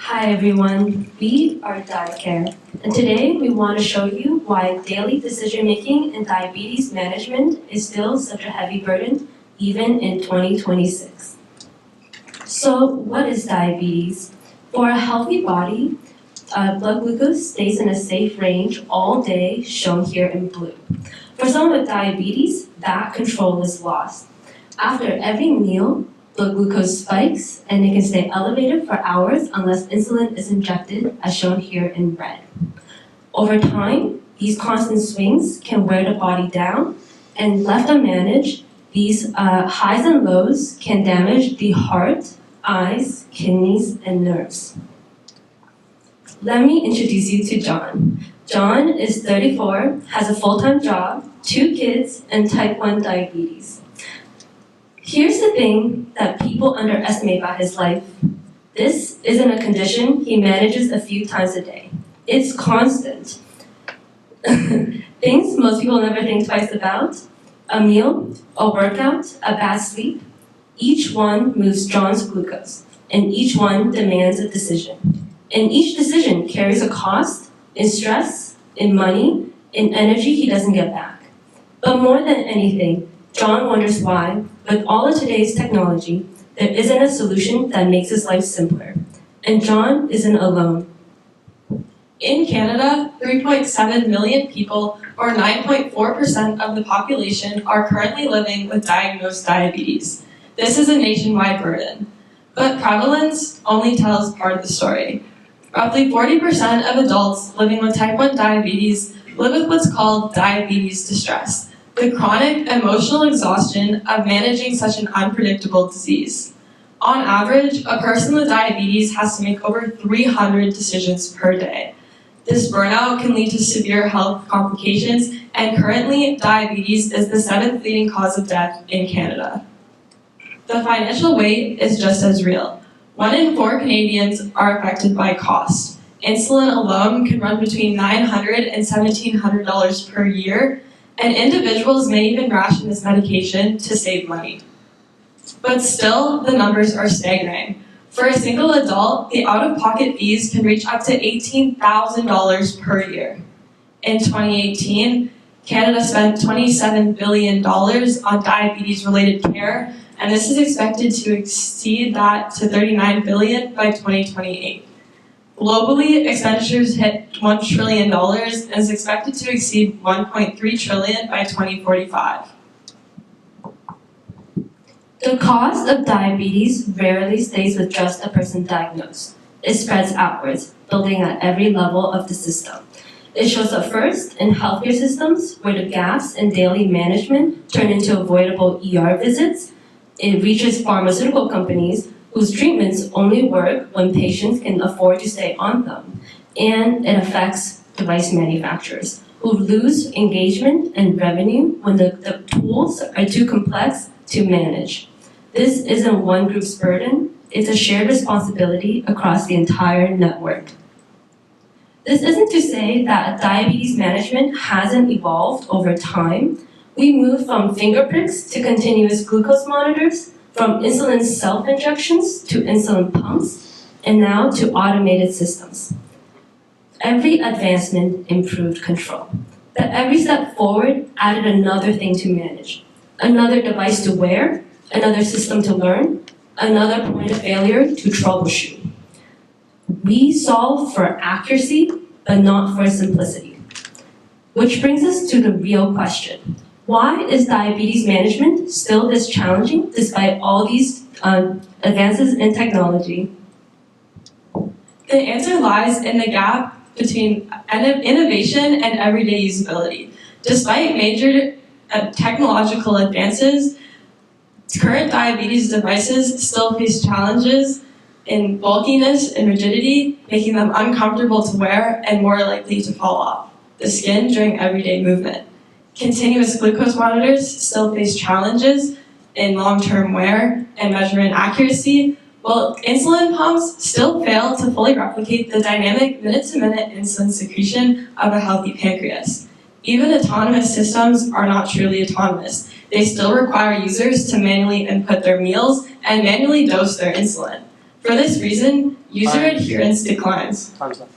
Hi everyone, we are DiaCare, and today we want to show you why daily decision-making in diabetes management is still such a heavy burden, even in 2026. So what is diabetes? For a healthy body, blood glucose stays in a safe range all day, shown here in blue. For someone with diabetes, that control is lost. After every meal, blood glucose spikes, and it can stay elevated for hours unless insulin is injected, as shown here in red. Over time, these constant swings can wear the body down, and left unmanaged, these highs and lows can damage the heart, eyes, kidneys, and nerves. Let me introduce you to John. John is 34, has a full-time job, 2 kids, and type 1 diabetes. Here's the thing that people underestimate about his life. This isn't a condition he manages a few times a day. It's constant. Things most people never think twice about: a meal, a workout, a bad sleep. Each one moves John's glucose, and each one demands a decision. And each decision carries a cost in stress, in money, in energy he doesn't get back. But more than anything, John wonders why, with all of today's technology, there isn't a solution that makes his life simpler. And John isn't alone. In Canada, 3.7 million people, or 9.4% of the population, are currently living with diagnosed diabetes. This is a nationwide burden. But prevalence only tells part of the story. Roughly 40% of adults living with type 1 diabetes live with what's called diabetes distress, the chronic emotional exhaustion of managing such an unpredictable disease. On average, a person with diabetes has to make over 300 decisions per day. This burnout can lead to severe health complications, and currently, diabetes is the 7th leading cause of death in Canada. The financial weight is just as real. 1 in 4 Canadians are affected by cost. Insulin alone can run between $900 and $1,700 per year, and individuals may even ration this medication to save money. But still, the numbers are staggering. For a single adult, the out-of-pocket fees can reach up to $18,000 per year. In 2018, Canada spent $27 billion on diabetes-related care, and this is expected to exceed that to $39 billion by 2028. Globally, expenditures hit $1 trillion and is expected to exceed $1.3 trillion by 2045. The cost of diabetes rarely stays with just a person diagnosed. It spreads outwards, building at every level of the system. It shows up first in healthcare systems, where the gaps in daily management turn into avoidable ER visits. It reaches pharmaceutical companies whose treatments only work when patients can afford to stay on them. And it affects device manufacturers, who lose engagement and revenue when the tools are too complex to manage. This isn't one group's burden, it's a shared responsibility across the entire network. This isn't to say that diabetes management hasn't evolved over time. We moved from finger pricks to continuous glucose monitors, from insulin self-injections to insulin pumps, and now to automated systems. Every advancement improved control, but every step forward added another thing to manage, another device to wear, another system to learn, another point of failure to troubleshoot. We solve for accuracy, but not for simplicity. Which brings us to the real question. Why is diabetes management still this challenging despite all these advances in technology? The answer lies in the gap between innovation and everyday usability. Despite major technological advances, current diabetes devices still face challenges in bulkiness and rigidity, making them uncomfortable to wear and more likely to fall off the skin during everyday movement. Continuous glucose monitors still face challenges in long-term wear and measurement accuracy, while insulin pumps still fail to fully replicate the dynamic minute-to-minute insulin secretion of a healthy pancreas. Even autonomous systems are not truly autonomous. They still require users to manually input their meals and manually dose their insulin. For this reason, user adherence declines. Time's up.